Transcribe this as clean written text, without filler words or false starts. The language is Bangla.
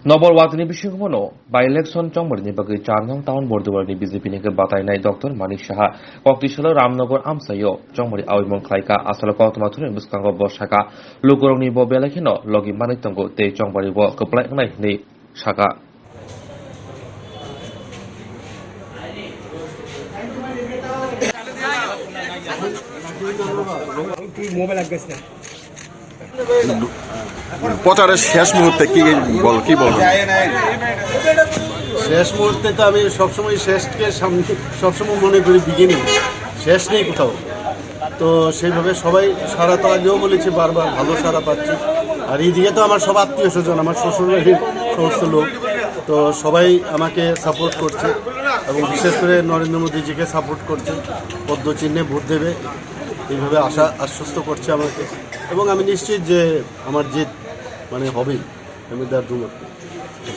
नबर वाकनि बिसिंखौनो बाय इलेक्शन चंबरनि बागै 4 नং टाउन बर्डवारनि बीजेपीनि बातायनाय डॉक्टर मानिक साहा कक्तिसल रामनगर आमसायो चंबरी आविमन खायका आसल कतमाथुनि बुस्कांग बसाका लुगरंनि ब बेलाखिनो लगी मानितंगो ते चंबरी ब कप्लायनाय नि साका প্রচারের শেষ মুহূর্তে কি বলবেন? শেষ মুহূর্তে তো আমি সবসময় শেষকে সামনে সবসময় মনে করি বিগিনিং, শেষ নেই কোথাও। তো সেইভাবে সবাই সারা তো আগেও বলেছি, বারবার ভালো সারা পাচ্ছি। আর এইদিকে তো আমার সব আত্মীয় স্বজন, আমার শ্বশুরবাড়ির সমস্ত লোক, তো সবাই আমাকে সাপোর্ট করছে এবং বিশেষ করে নরেন্দ্র মোদীজিকে সাপোর্ট করছে, পদ্ম চিহ্নে ভোট দেবে এইভাবে আশ্বস্ত করছে আমাকে। এবং আমি নিশ্চিত যে আমার জিত হবেই, আমি তার দুমত।